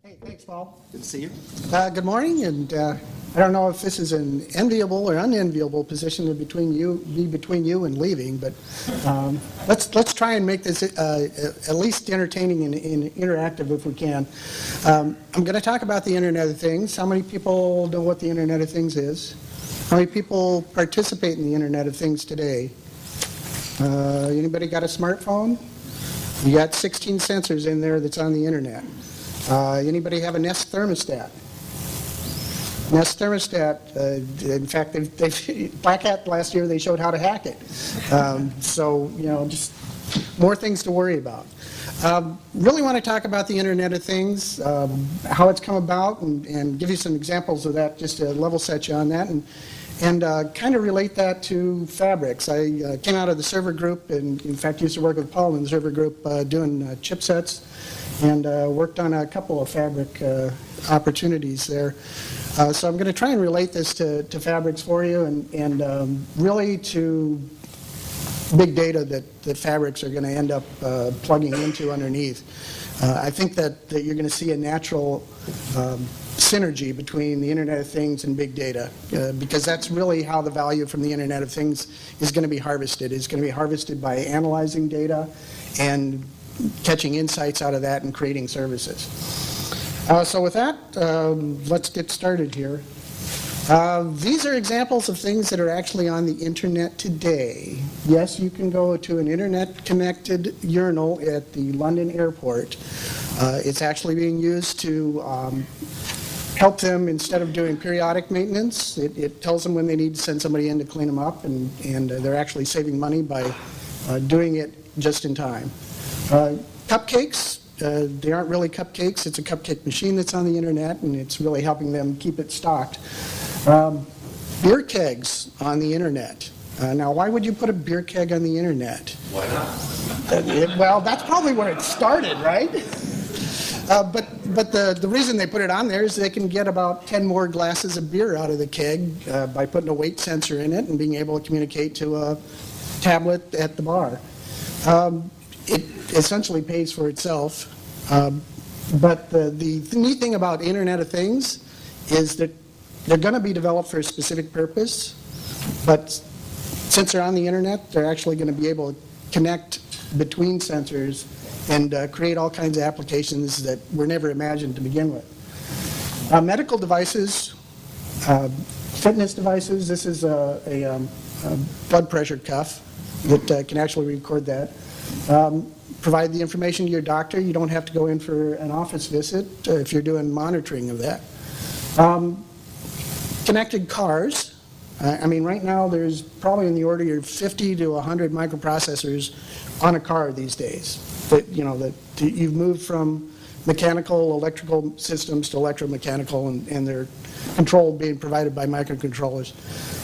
Hey, thanks, Paul. Good to see you. Good morning, and I don't know if this is an enviable or unenviable position be between you and leaving, but let's try and make this at least entertaining and interactive if we can. I'm going to talk about the Internet of Things. How many people know what the Internet of Things is? How many people participate in the Internet of Things today? Anybody got a smartphone? You got 16 sensors in there that's on the Internet. Anybody have a Nest thermostat? Nest thermostat, in fact, Black Hat last year, they showed how to hack it. So, just more things to worry about. Really want to talk about the Internet of Things, how it's come about, and give you some examples of that, just to level set you on that, and kind of relate that to fabrics. I came out of the server group, and in fact used to work with Paul in the server group doing chipsets, and worked on a couple of fabric opportunities there. So I'm going to try and relate this to fabrics for you, and really to big data that fabrics are going to end up plugging into underneath. I think that you're going to see a natural synergy between the Internet of Things and big data, because that's really how the value from the Internet of Things is going to be harvested. It's going to be harvested by analyzing data and catching insights out of that and creating services. So with that, let's get started here. These are examples of things that are actually on the internet today. Yes, you can go to an internet-connected urinal at the London airport. It's actually being used to help them, instead of doing periodic maintenance, it tells them when they need to send somebody in to clean them up, and they're actually saving money by doing it just in time. Cupcakes, they aren't really cupcakes. It's a cupcake machine that's on the internet, and it's really helping them keep it stocked. Beer kegs on the internet. Now, why would you put a beer keg on the internet? Why not? Well, that's probably where it started, right? But the reason they put it on there is they can get about 10 more glasses of beer out of the keg by putting a weight sensor in it and being able to communicate to a tablet at the bar. It essentially pays for itself. But the neat thing about Internet of Things is that they're going to be developed for a specific purpose, but since they're on the internet, they're actually going to be able to connect between sensors and create all kinds of applications that were never imagined to begin with. Medical devices, fitness devices. This is a blood pressure cuff that can actually record that. Provide the information to your doctor. You don't have to go in for an office visit if you're doing monitoring of that. Connected cars. I mean, right now there's probably in the order of 50 to 100 microprocessors on a car these days. That you've moved from mechanical, electrical systems to electromechanical, and they're controlled being provided by microcontrollers.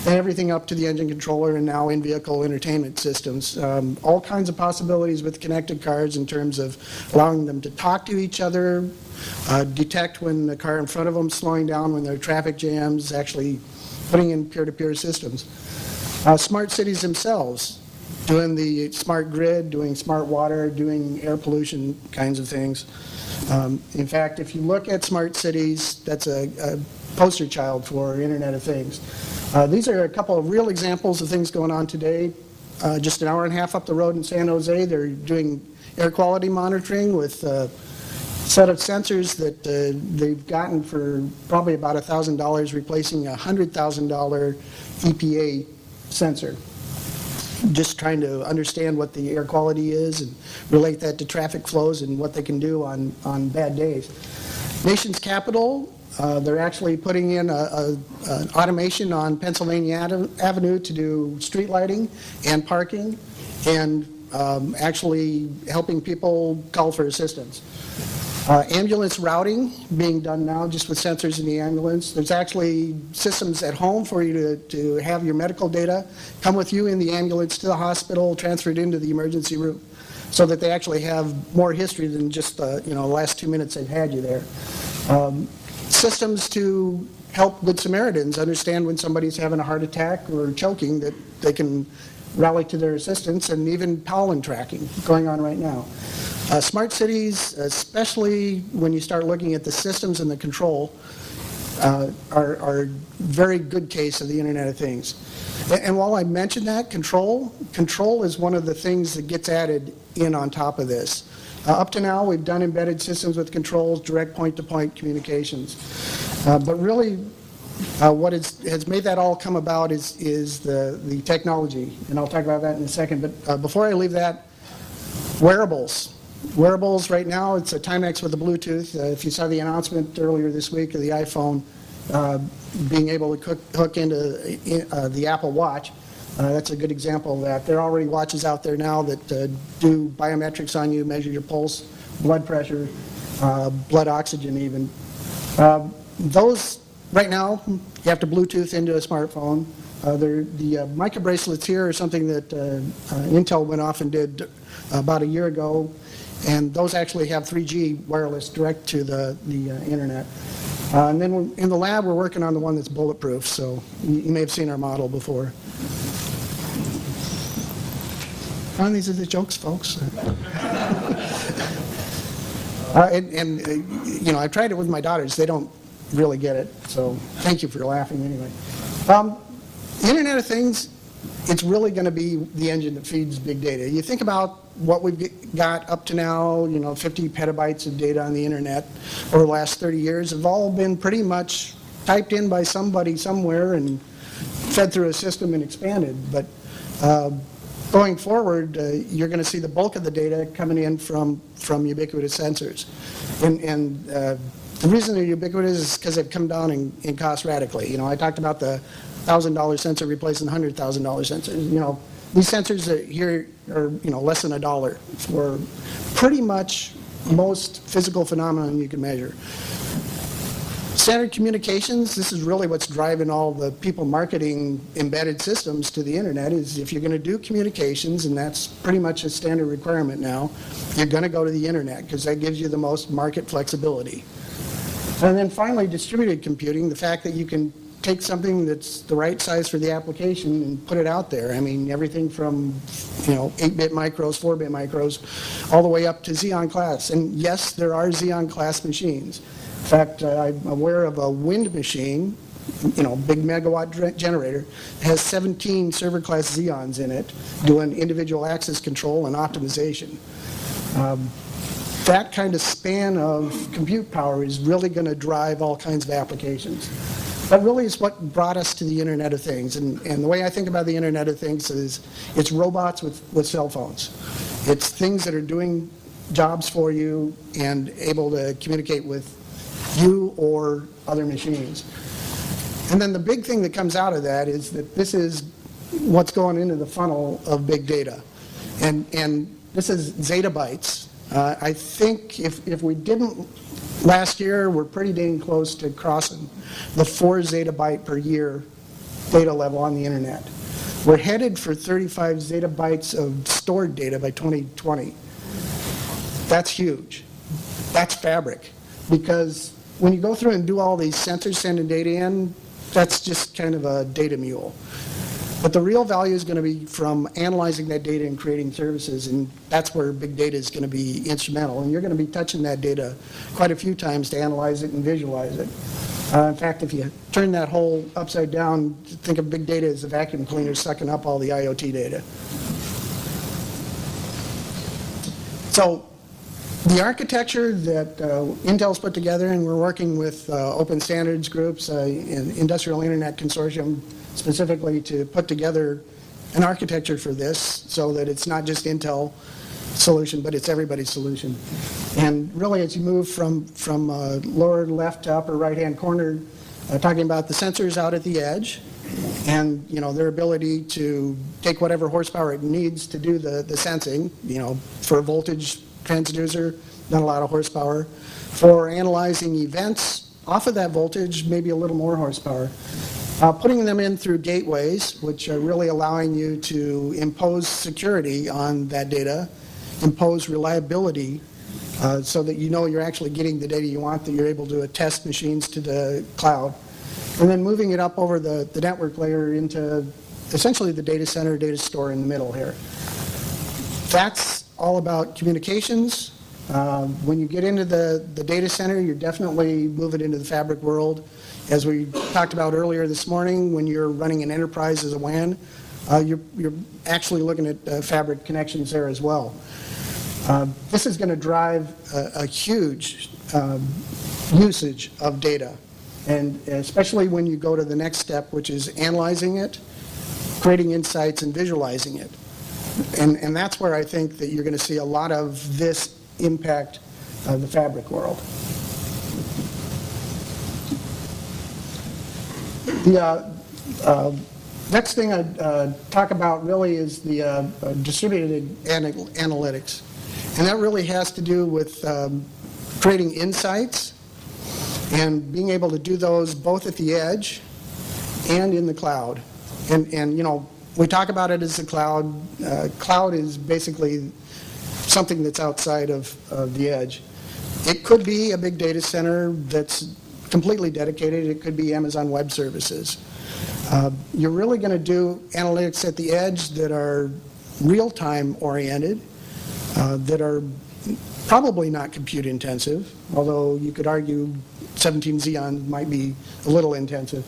And everything up to the engine controller and now in-vehicle entertainment systems. All kinds of possibilities with connected cars in terms of allowing them to talk to each other, detect when the car in front of them is slowing down, when there are traffic jams, actually putting in peer-to-peer systems. Smart cities themselves, doing the smart grid, doing smart water, doing air pollution kinds of things. In fact, if you look at smart cities, that's a poster child for Internet of Things. These are a couple of real examples of things going on today. Just an hour and a half up the road in San Jose, they're doing air quality monitoring with a set of sensors that they've gotten for probably about $1,000, replacing a $100,000 EPA sensor. Just trying to understand what the air quality is and relate that to traffic flows and what they can do on bad days. Nation's capital, they're actually putting in an automation on Pennsylvania Avenue to do street lighting and parking, and actually helping people call for assistance. Ambulance routing being done now just with sensors in the ambulance. There's actually systems at home for you to have your medical data come with you in the ambulance to the hospital, transferred into the emergency room, so that they actually have more history than just the last 2 minutes they've had you there. Systems to help Good Samaritans understand when somebody's having a heart attack or choking, that they can rally to their assistance, and even pollen tracking going on right now. Smart cities, especially when you start looking at the systems and the control, are a very good case of the Internet of Things. And while I mentioned that, control is one of the things that gets added in on top of this. Up to now, we've done embedded systems with controls, direct point-to-point communications. But really, what has made that all come about is the technology, and I'll talk about that in a second. But before I leave that, wearables. Wearables right now, it's a Timex with a Bluetooth. If you saw the announcement earlier this week of the iPhone being able to hook into the Apple Watch, that's a good example of that. There are already watches out there now that do biometrics on you, measure your pulse, blood pressure, blood oxygen even. Those, right now, you have to Bluetooth into a smartphone. The mica bracelets here are something that Intel went off and did about a year ago, and those actually have 3G wireless direct to the internet. And then in the lab, we're working on the one that's bulletproof, so you may have seen our model before. These are the jokes, folks. You know, I've tried it with my daughters. They don't really get it, so thank you for laughing anyway. The Internet of Things, it's really going to be the engine that feeds big data. You think about what we've got up to now, you know, 50 petabytes of data on the internet over the last 30 years have all been pretty much typed in by somebody somewhere and fed through a system and expanded. But going forward, you're going to see the bulk of the data coming in from ubiquitous sensors. And the reason they're ubiquitous is because they've come down in cost radically. You know, I talked about the $1,000 sensor replacing $100,000 sensors. You know, these sensors here are, you know, less than $1 for pretty much most physical phenomenon you can measure. Standard communications, this is really what's driving all the people marketing embedded systems to the internet, is if you're going to do communications, and that's pretty much a standard requirement now, you're going to go to the internet because that gives you the most market flexibility. And then finally, distributed computing, the fact that you can take something that's the right size for the application and put it out there. I mean, everything from, you know, 8-bit micros, 4-bit micros, all the way up to Xeon class. And yes, there are Xeon class machines. In fact, I'm aware of a wind machine, you know, big megawatt generator, has 17 server class Xeons in it, doing individual access control and optimization. That kind of span of compute power is really going to drive all kinds of applications. That really is what brought us to the Internet of Things. And the way I think about the Internet of Things is it's robots with cell phones. It's things that are doing jobs for you and able to communicate with you or other machines. And then the big thing that comes out of that is that this is what's going into the funnel of big data. And this is zettabytes. I think if we didn't last year, we're pretty dang close to crossing the 4 zettabyte per year data level on the internet. We're headed for 35 zettabytes of stored data by 2020. That's huge. That's fabric. Because when you go through and do all these sensors sending data in, that's just kind of a data mule. But the real value is going to be from analyzing that data and creating services, and that's where big data is going to be instrumental. And you're going to be touching that data quite a few times to analyze it and visualize it. In fact, if you turn that whole upside down, think of big data as a vacuum cleaner sucking up all the IoT data. So the architecture that Intel's put together, and we're working with open standards groups, Industrial Internet Consortium, specifically to put together an architecture for this so that it's not just Intel solution, but it's everybody's solution. And really, as you move from lower left to upper right-hand corner, talking about the sensors out at the edge and, you know, their ability to take whatever horsepower it needs to do the sensing, you know, for a voltage transducer, not a lot of horsepower. For analyzing events off of that voltage, maybe a little more horsepower. Putting them in through gateways, which are really allowing you to impose security on that data, impose reliability, so that you know you're actually getting the data you want, that you're able to attest machines to the cloud. And then moving it up over the network layer into essentially the data center, data store in the middle here. That's all about communications, When you get into the data center, you're definitely moving into the fabric world. As we talked about earlier this morning, when you're running an enterprise as a WAN, you're actually looking at fabric connections there as well. This is going to drive a huge usage of data, and especially when you go to the next step, which is analyzing it, creating insights, and visualizing it. And that's where I think that you're going to see a lot of this impact the fabric world. The next thing I'd talk about really is the distributed analytics. And that really has to do with creating insights and being able to do those both at the edge and in the cloud. And you know, we talk about it as the cloud. Cloud is basically something that's outside of the edge. It could be a big data center that's completely dedicated. It could be Amazon Web Services. You're really going to do analytics at the edge that are real-time oriented, that are probably not compute intensive, although you could argue 17 Xeon might be a little intensive.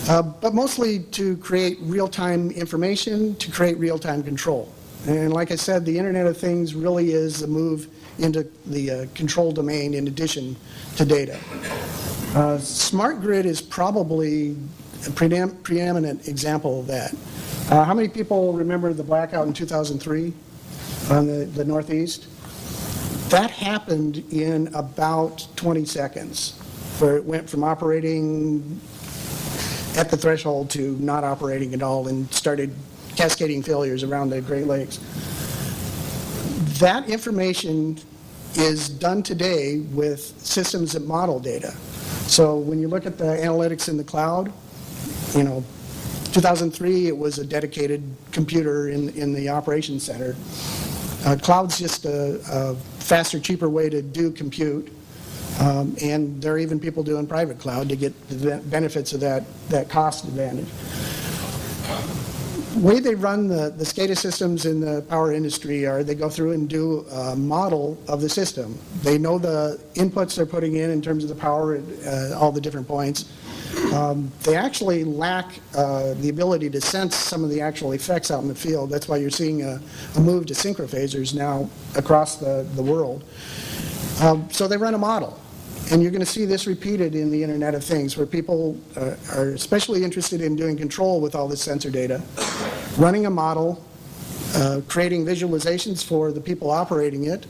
But mostly to create real-time information, to create real-time control. And like I said, the Internet of Things really is a move into the control domain in addition to data. Smart grid is probably a preeminent example of that. How many people remember the blackout in 2003 on the Northeast? That happened in about 20 seconds, where it went from operating at the threshold to not operating at all and started cascading failures around the Great Lakes. That information is done today with systems that model data. So when you look at the analytics in the cloud, you know, 2003 it was a dedicated computer in the operations center. Cloud's just a faster, cheaper way to do compute. And there are even people doing private cloud to get the benefits of that cost advantage. The way they run the SCADA systems in the power industry are they go through and do a model of the system. They know the inputs they're putting in terms of the power at all the different points. They actually lack the ability to sense some of the actual effects out in the field. That's why you're seeing a move to synchrophasers now across the world. So they run a model. And you're going to see this repeated in the Internet of Things, where people are especially interested in doing control with all this sensor data, running a model, creating visualizations for the people operating it.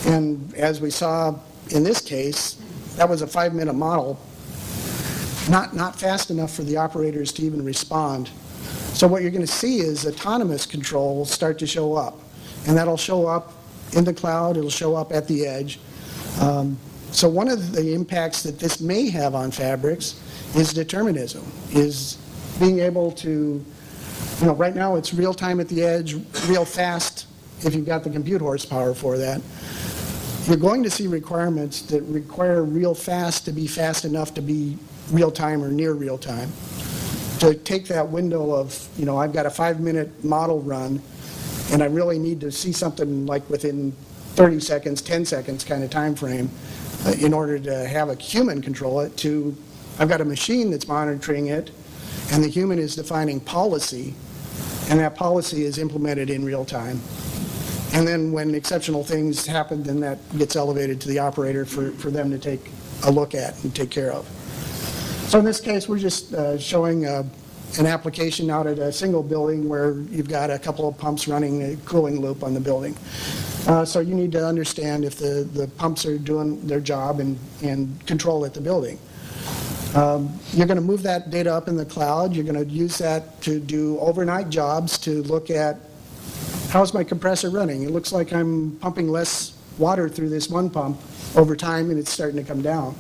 And as we saw in this case, that was a 5-minute model, not fast enough for the operators to even respond. So what you're going to see is autonomous control start to show up. And that'll show up in the cloud, it'll show up at the edge. So one of the impacts that this may have on fabrics is determinism, is being able to, you know, right now it's real time at the edge, real fast if you've got the compute horsepower for that. You're going to see requirements that require real fast to be fast enough to be real time or near real time. To take that window of, you know, I've got a 5-minute model run and I really need to see something like within 30 seconds, 10 seconds kind of time frame in order to have a human control it, to I've got a machine that's monitoring it and the human is defining policy and that policy is implemented in real time. And then when exceptional things happen, then that gets elevated to the operator for them to take a look at and take care of. So in this case, we're just showing an application out at a single building where you've got a couple of pumps running a cooling loop on the building. So you need to understand if the pumps are doing their job and control at the building. You're going to move that data up in the cloud. You're going to use that to do overnight jobs to look at how's my compressor running. It looks like I'm pumping less water through this one pump over time and it's starting to come down.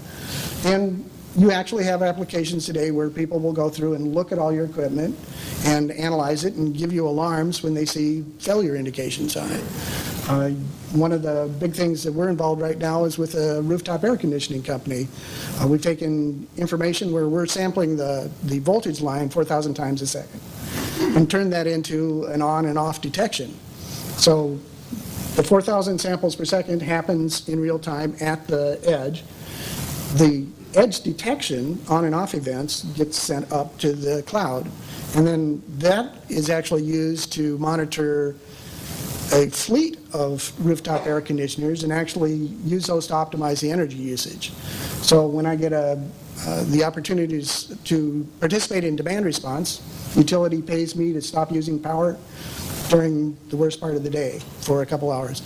And you actually have applications today where people will go through and look at all your equipment and analyze it and give you alarms when they see failure indications on it. One of the big things that we're involved right now is with a rooftop air conditioning company. We've taken information where we're sampling the voltage line 4,000 times a second and turned that into an on and off detection. So The 4,000 samples per second happens in real time at the edge. The edge detection on and off events gets sent up to the cloud. And then that is actually used to monitor a fleet of rooftop air conditioners and actually use those to optimize the energy usage. So when I get the opportunities to participate in demand response, utility pays me to stop using power during the worst part of the day for a couple hours.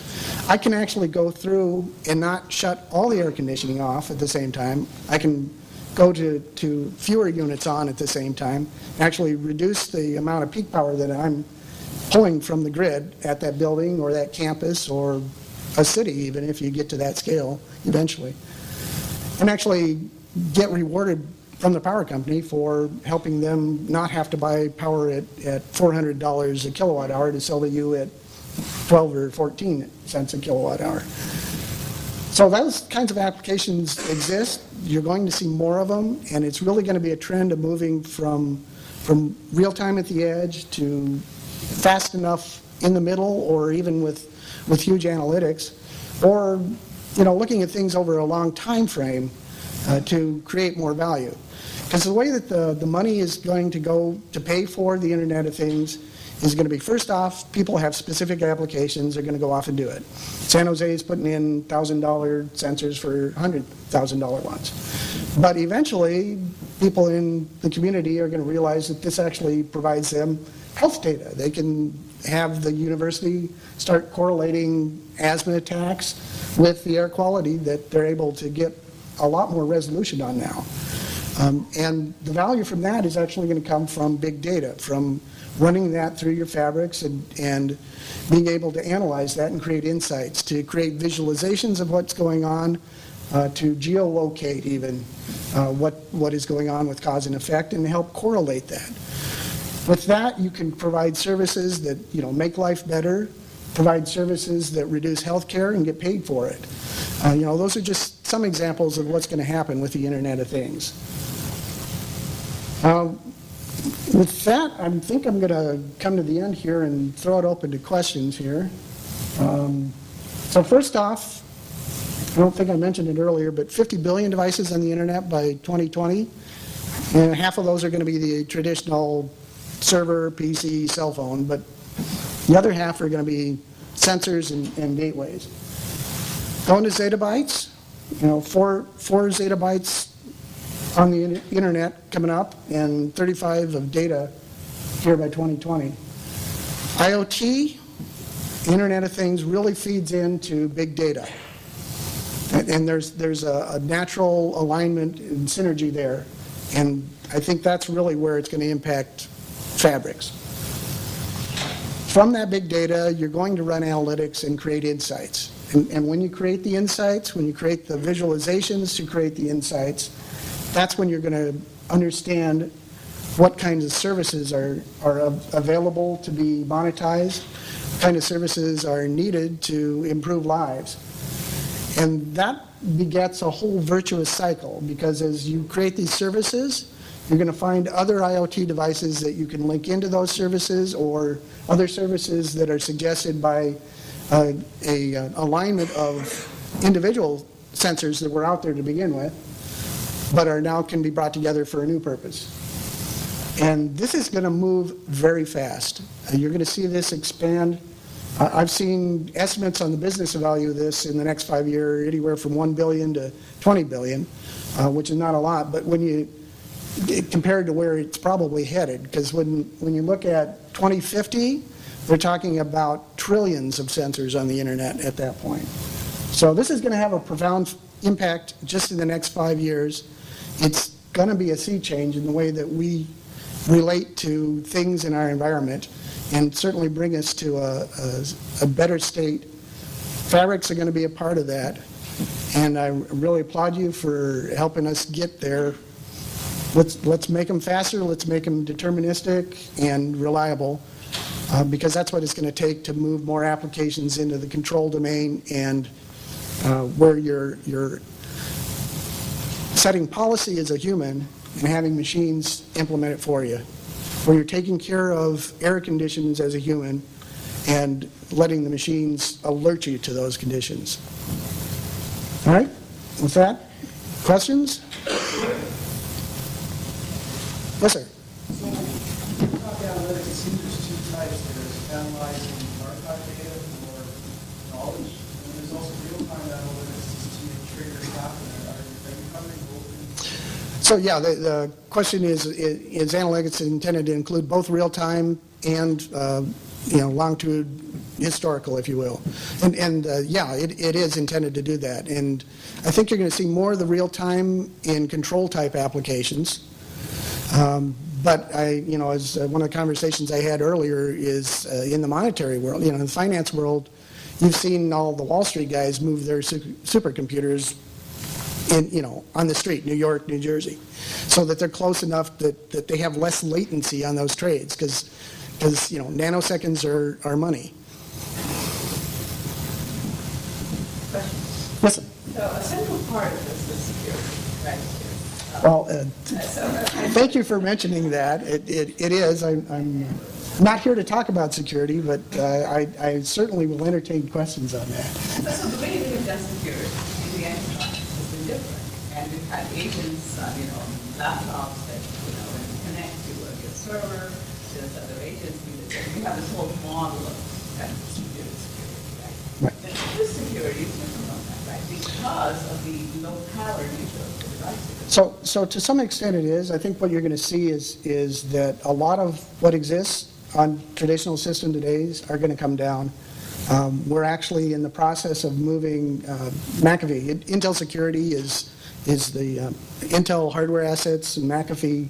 I can actually go through and not shut all the air conditioning off at the same time. I can go to fewer units on at the same time, actually reduce the amount of peak power that I'm pulling from the grid at that building or that campus or a city, even if you get to that scale eventually, and actually get rewarded from the power company for helping them not have to buy power at $400 a kilowatt hour to sell to you at 12 or 14 cents a kilowatt hour. So those kinds of applications exist. You're going to see more of them, and it's really going to be a trend of moving from real time at the edge to fast enough in the middle, or even with huge analytics, or looking at things over a long time frame to create more value. Because the way that the money is going to go to pay for the Internet of Things is going to be, first off, people have specific applications, they're going to go off and do it. San Jose is putting in $1,000 sensors for $100,000 ones. But eventually, people in the community are going to realize that this actually provides them health data. They can have the university start correlating asthma attacks with the air quality that they're able to get a lot more resolution on now. And the value from that is actually going to come from big data, from running that through your fabrics and being able to analyze that and create insights, to create visualizations of what's going on, to geolocate even what is going on with cause and effect, and help correlate that. With that, you can provide services that make life better, provide services that reduce health care and get paid for it. Those are just some examples of what's going to happen with the Internet of Things. With that, I think I'm going to come to the end here and throw it open to questions here. So first off, I don't think I mentioned it earlier, but 50 billion devices on the Internet by 2020, and half of those are going to be the traditional server, PC, cell phone, but the other half are going to be sensors and gateways. Going to zettabytes, 4 zettabytes on the internet coming up, and 35 of data here by 2020. IoT, Internet of Things, really feeds into big data. And there's a natural alignment and synergy there. And I think that's really where it's going to impact fabrics. From that big data, you're going to run analytics and create insights. And when you create the insights, when you create the visualizations to create the insights, that's when you're going to understand what kinds of services are available to be monetized, what kind of services are needed to improve lives. And that begets a whole virtuous cycle, because as you create these services, you're going to find other IoT devices that you can link into those services, or other services that are suggested by an alignment of individual sensors that were out there to begin with, but are now can be brought together for a new purpose. And this is going to move very fast. You're going to see this expand. I've seen estimates on the business value of this in the next 5 years, anywhere from 1 billion to 20 billion, which is not a lot, but when you compared to where it's probably headed, because when you look at 2050, we're talking about trillions of sensors on the internet at that point. So this is going to have a profound impact just in the next 5 years. It's going to be a sea change in the way that we relate to things in our environment, and certainly bring us to a better state. Fabrics are going to be a part of that, and I really applaud you for helping us get there. Let's make them faster, let's make them deterministic and reliable, because that's what it's going to take to move more applications into the control domain, and where you're setting policy as a human and having machines implement it for you, where you're taking care of air conditions as a human and letting the machines alert you to those conditions. All right, with that, questions? Yes, sir. So, cloud analytics, it seems there's two types. There's analyzing archive data for knowledge, and there's also real-time analytics to trigger happening. Are you covering both? So yeah, the question is analytics intended to include both real-time and longitude historical, if you will. And yeah, it is intended to do that. And I think you're going to see more of the real-time in control-type applications. But as one of the conversations I had earlier is in the monetary world, in the finance world, you've seen all the Wall Street guys move their supercomputers on the street, New York, New Jersey, so that they're close enough that they have less latency on those trades, because nanoseconds are money. Question. Listen. So a central part of this is security, right? Well, thank you for mentioning that. It is. I'm not here to talk about security, but I certainly will entertain questions on that. So the way we have done security in the enterprise has been different. And we've had agents on, laptops that, connect to your server, to this other agency. We have this whole model of kind of security, right? Right. But this security is different from that, right? Because of the low power nature of the devices. So to some extent it is. I think what you're going to see is that a lot of what exists on traditional system today are going to come down. We're actually in the process of moving McAfee. Intel Security is the Intel hardware assets, and McAfee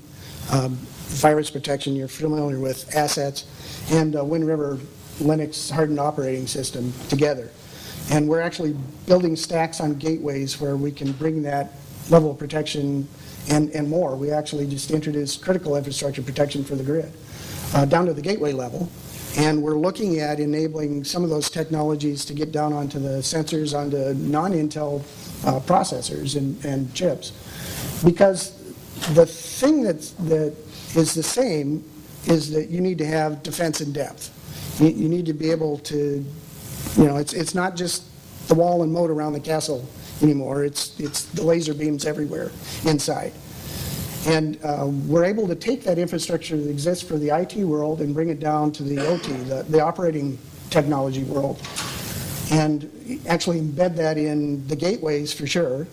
virus protection, you're familiar with assets, and Wind River Linux hardened operating system together. And we're actually building stacks on gateways where we can bring that level of protection and more. We actually just introduced critical infrastructure protection for the grid down to the gateway level. And we're looking at enabling some of those technologies to get down onto the sensors, onto non-Intel processors and chips. Because the thing that is the same is that you need to have defense in depth. You need to be able to, it's not just the wall and moat around the castle anymore. It's the laser beams everywhere inside. And we're able to take that infrastructure that exists for the IT world and bring it down to the OT, the operating technology world, and actually embed that in the gateways for sure,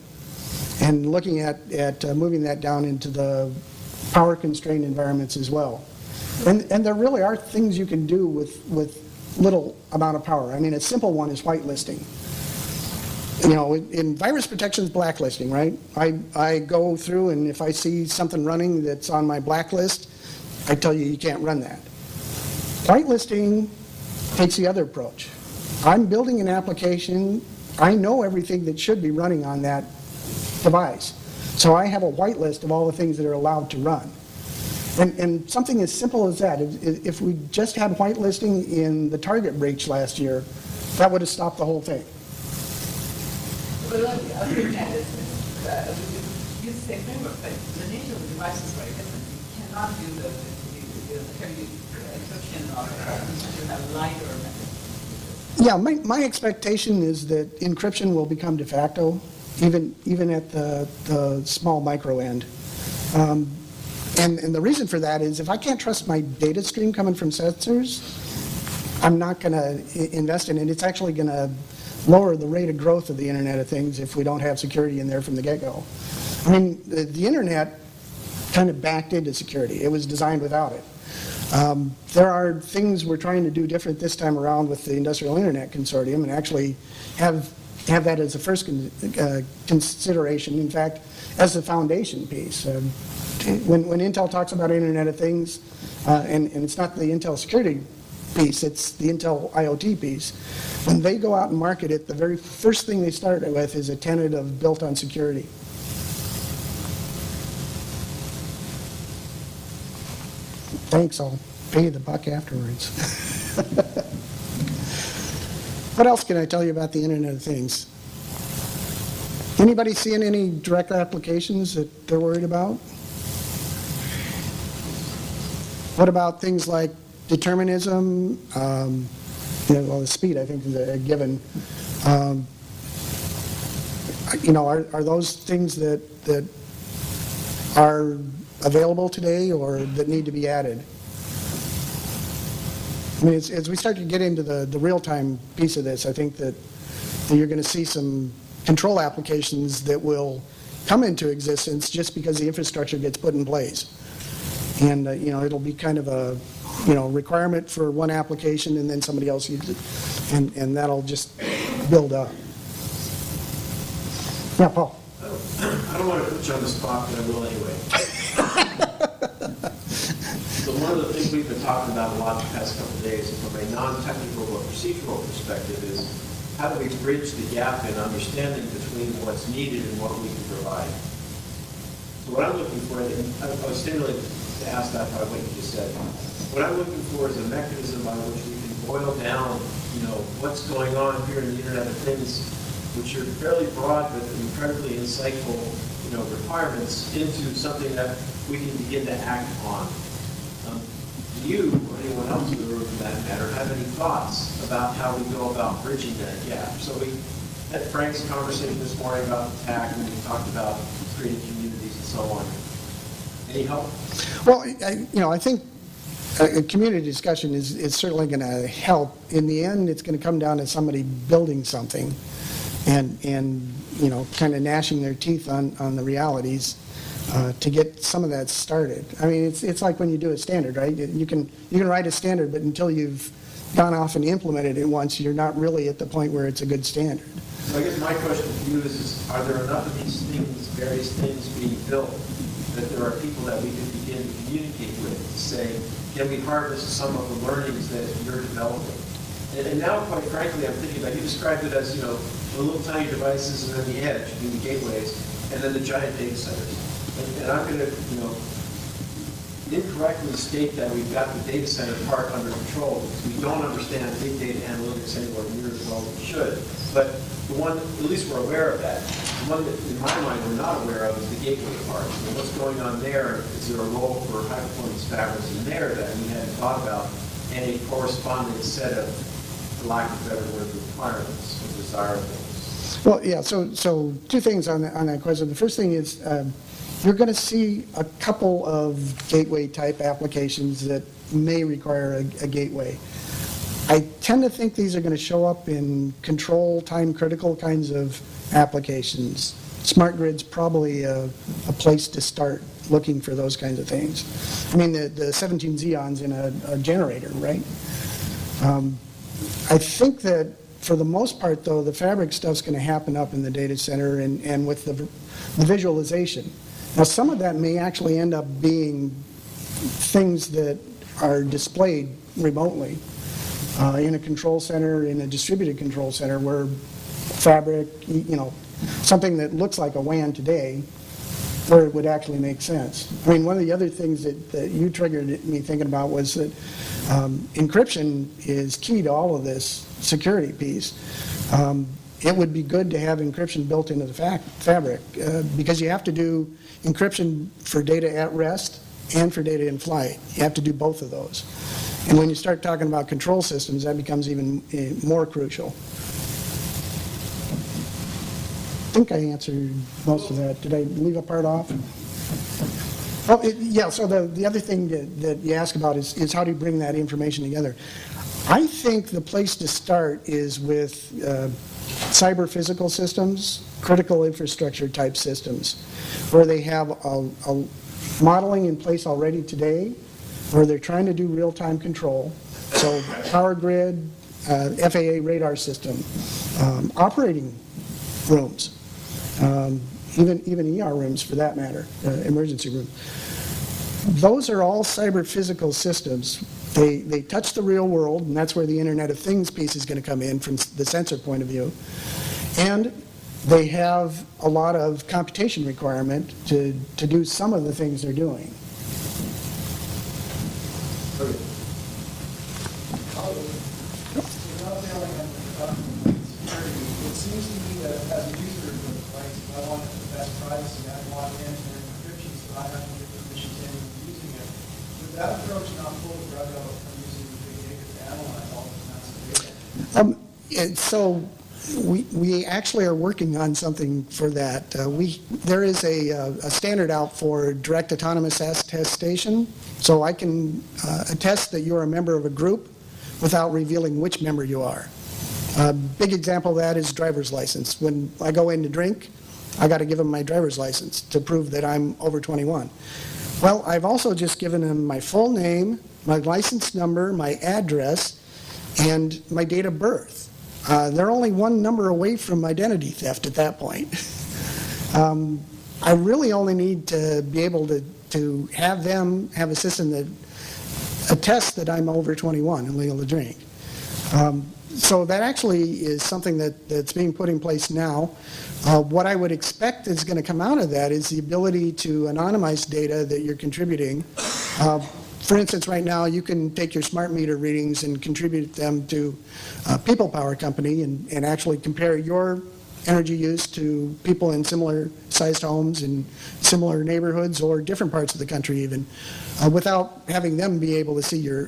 and looking at moving that down into the power-constrained environments as well. And there really are things you can do with little amount of power. I mean, a simple one is whitelisting. In virus protection is blacklisting, right? I go through, and if I see something running that's on my blacklist, I tell you can't run that. Whitelisting takes the other approach. I'm building an application. I know everything that should be running on that device. So I have a whitelist of all the things that are allowed to run. And something as simple as that, if we just had whitelisting in the target breach last year, that would have stopped the whole thing. Well, I think that is, we use the same framework, but the nature of the device is very different. You cannot do the heavy encryption or you have lighter methods. Yeah, my expectation is that encryption will become de facto, even at the small micro end. And the reason for that is if I can't trust my data stream coming from sensors, I'm not going to invest in it. It's actually going to lower the rate of growth of the Internet of Things if we don't have security in there from the get-go. I mean, the Internet kind of backed into security. It was designed without it. There are things we're trying to do different this time around with the Industrial Internet Consortium and actually have that as a first consideration, in fact, as the foundation piece. When Intel talks about Internet of Things, and it's not the Intel security piece, it's the Intel IoT piece. When they go out and market it, the very first thing they start with is a tenet of built on security. Thanks, I'll pay you the buck afterwards. What else can I tell you about the Internet of Things? Anybody seeing any direct applications that they're worried about? What about things like determinism, Yeah, well, the speed, I think, is a given. Are those things that are available today or that need to be added? I mean, as we start to get into the real-time piece of this, I think that you're going to see some control applications that will come into existence just because the infrastructure gets put in place. And, it'll be kind of a, requirement for one application and then somebody else uses it. And that'll just build up. Yeah, Paul. I don't want to put you on the spot, but I will anyway. So one of the things we've been talking about a lot the past couple of days from a non-technical but procedural perspective is how do we bridge the gap in understanding between what's needed and what we can provide. So what I'm looking for, and I was stimulated to ask that by what you just said, what I'm looking for is a mechanism by which we can boil down, what's going on here in the Internet of Things, which are fairly broad but incredibly insightful, requirements into something that we can begin to act on. Do you, or anyone else in the room for that matter, have any thoughts about how we go about bridging that gap? So we had Frank's conversation this morning about the TAC, and we talked about creating communities and so on. Any help? Well, I think a community discussion is certainly going to help. In the end, it's going to come down to somebody building something and kind of gnashing their teeth on the realities to get some of that started. I mean, it's like when you do a standard, right? You can write a standard, but until you've gone off and implemented it once, you're not really at the point where it's a good standard. So I guess my question to you is are there enough of these things, various things being built, that there are people that we can begin to communicate with to say, can we harvest some of the learnings that you're developing? And now, quite frankly, I'm thinking about, you described it as, the little tiny devices and then the edge, the gateways, and then the giant data centers. And I'm going to, incorrectly state that we've got the data center part under control because we don't understand big data analytics anywhere near as well as we should. But the one, at least we're aware of that. The one that, in my mind, we're not aware of is the gateway part. And what's going on there? Is there a role for high-performance fabrics in there that we hadn't thought about, and a corresponding set of, for lack of a better word, requirements or desirables? Well, yeah, so two things on that question. The first thing is you're going to see a couple of gateway-type applications that may require a gateway. I tend to think these are going to show up in control, time-critical kinds of applications. Smart grid's probably a place to start looking for those kinds of things. I mean, the 17 Xeons in a generator, right? I think that for the most part, though, the fabric stuff's going to happen up in the data center and with the visualization. Now, some of that may actually end up being things that are displayed remotely in a control center, in a distributed control center, where fabric, something that looks like a WAN today, where it would actually make sense. I mean, one of the other things that you triggered me thinking about was that encryption is key to all of this security piece. It would be good to have encryption built into the fabric because you have to do encryption for data at rest and for data in flight. You have to do both of those. And when you start talking about control systems, that becomes even more crucial. I think I answered most of that. Did I leave a part off? Oh, yeah, so the other thing that you ask about is how do you bring that information together? I think the place to start is with cyber physical systems, critical infrastructure type systems, where they have a modeling in place already today, where they're trying to do real-time control. So power grid, FAA radar system, operating rooms, even ER rooms for that matter, emergency room. Those are all cyber physical systems. They touch the real world, and that's where the Internet of Things piece is going to come in from the sensor point of view. And they have a lot of computation requirement to do some of the things they're doing. It seems to me that as a user of the device, if I want the best privacy, I log in for encryption so I have to get permission to anyone using it. Would that approach not pull the rug out from using the big data to analyze all this massive data? And so we actually are working on something for that. There is a standard out for direct autonomous attestation, so I can attest that you're a member of a group without revealing which member you are. A big example of that is driver's license. When I go in to drink, I got to give them my driver's license to prove that I'm over 21. Well, I've also just given them my full name, my license number, my address, and my date of birth. They're only one number away from identity theft at that point. I really only need to be able to have them have a system that attests that I'm over 21 and legal to drink. So that actually is something that's being put in place now. What I would expect is going to come out of that is the ability to anonymize data that you're contributing. For instance, right now, you can take your smart meter readings and contribute them to People Power Company and actually compare your energy use to people in similar sized homes in similar neighborhoods or different parts of the country even, without having them be able to see your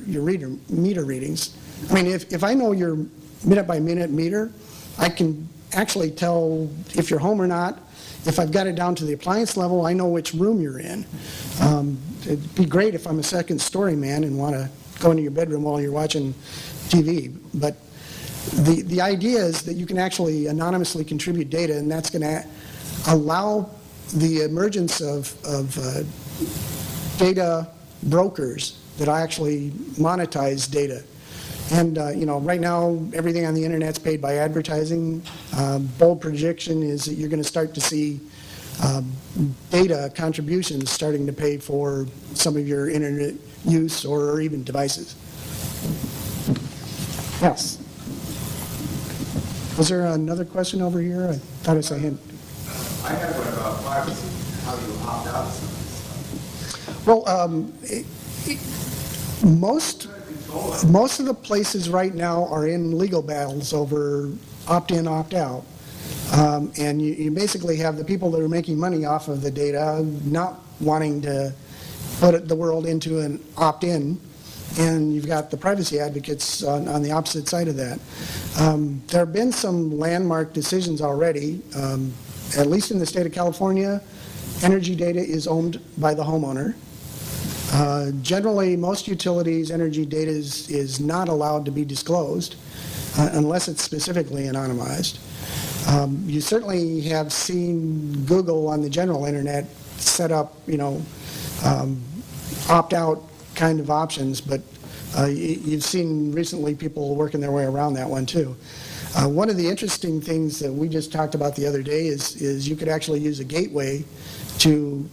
meter readings. I mean, if I know your minute-by-minute meter, I can actually tell if you're home or not. If I've got it down to the appliance level, I know which room you're in. It'd be great if I'm a second-story man and want to go into your bedroom while you're watching TV. But the idea is that you can actually anonymously contribute data, and that's going to allow the emergence of data brokers that actually monetize data. And, right now, everything on the internet's paid by advertising. Bold prediction is that you're going to start to see data contributions starting to pay for some of your internet use or even devices. Yes? Was there another question over here? I thought I saw him. I have one about privacy, how you opt out of some of this stuff. Well, most of the places right now are in legal battles over opt-in, opt-out. And you basically have the people that are making money off of the data not wanting to put the world into an opt-in, and you've got the privacy advocates on the opposite side of that. There have been some landmark decisions already. At least in the state of California, energy data is owned by the homeowner. Generally, most utilities' energy data is not allowed to be disclosed unless it's specifically anonymized. You certainly have seen Google on the general internet set up, opt-out kind of options, but you've seen recently people working their way around that one too. One of the interesting things that we just talked about the other day is you could actually use a gateway to,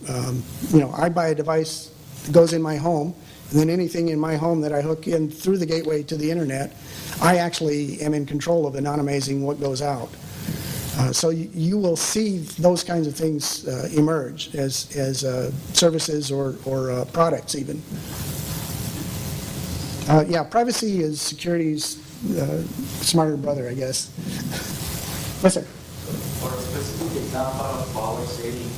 I buy a device that goes in my home, and then anything in my home that I hook in through the gateway to the internet, I actually am in control of anonymizing what goes out. So you will see those kinds of things emerge as services or products even. Yeah, privacy is security's smarter brother, I guess. Yes, sir. For a specific example of power saving,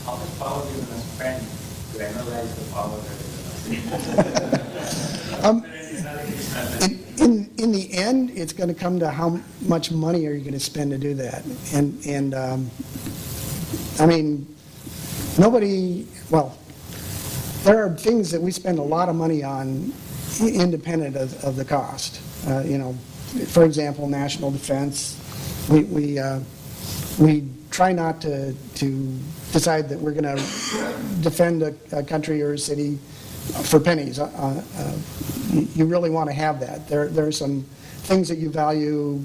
how much power are you going to spend to analyze the power that is In the end, it's going to come to how much money are you going to spend to do that. And I mean, there are things that we spend a lot of money on independent of the cost. For example, national defense. We try not to decide that we're going to defend a country or a city for pennies. You really want to have that. There are some things that you value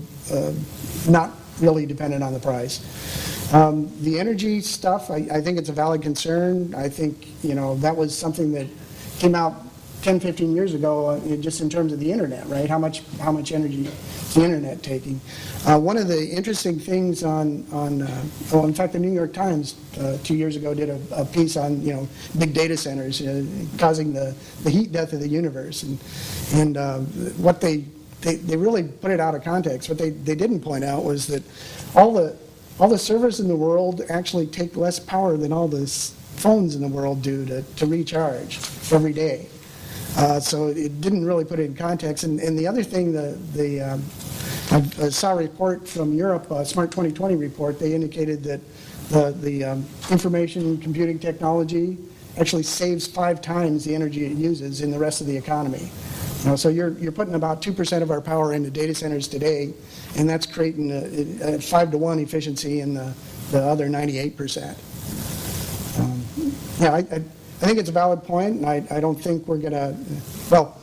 not really dependent on the price. The energy stuff, I think it's a valid concern. I think, that was something that came out 10, 15 years ago just in terms of the internet, right? How much energy is the internet taking? One of the interesting things in fact, the New York Times 2 years ago did a piece on, big data centers causing the heat death of the universe. And what they really put it out of context. What they didn't point out was that all the servers in the world actually take less power than all the phones in the world do to recharge every day. So it didn't really put it in context. And the other thing, I saw a report from Europe, a Smart 2020 report. They indicated that the information computing technology actually saves 5 times the energy it uses in the rest of the economy. So you're putting about 2% of our power into data centers today, and that's creating a 5-to-1 efficiency in the other 98%. Yeah, I think it's a valid point, and I don't think we're going to, well,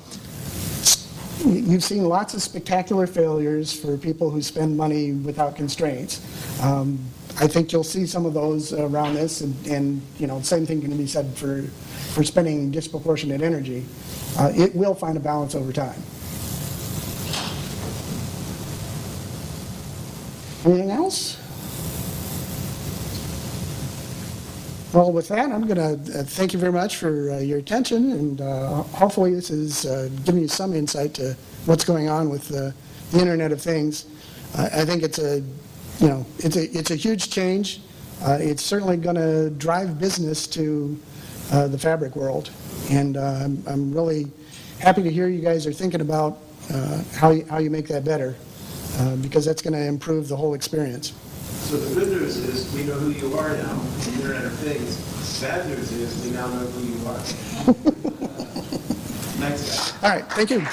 you've seen lots of spectacular failures for people who spend money without constraints. I think you'll see some of those around this, and same thing can be said for spending disproportionate energy. It will find a balance over time. Anything else? Well, with that, I'm going to thank you very much for your attention, and hopefully this is giving you some insight to what's going on with the Internet of Things. I think it's a huge change. It's certainly going to drive business to the fabric world, and I'm really happy to hear you guys are thinking about how you make that better, because that's going to improve the whole experience. So the good news is we know who you are now, the Internet of Things. Bad news is we now know who you are. Thanks, guys. All right, thank you.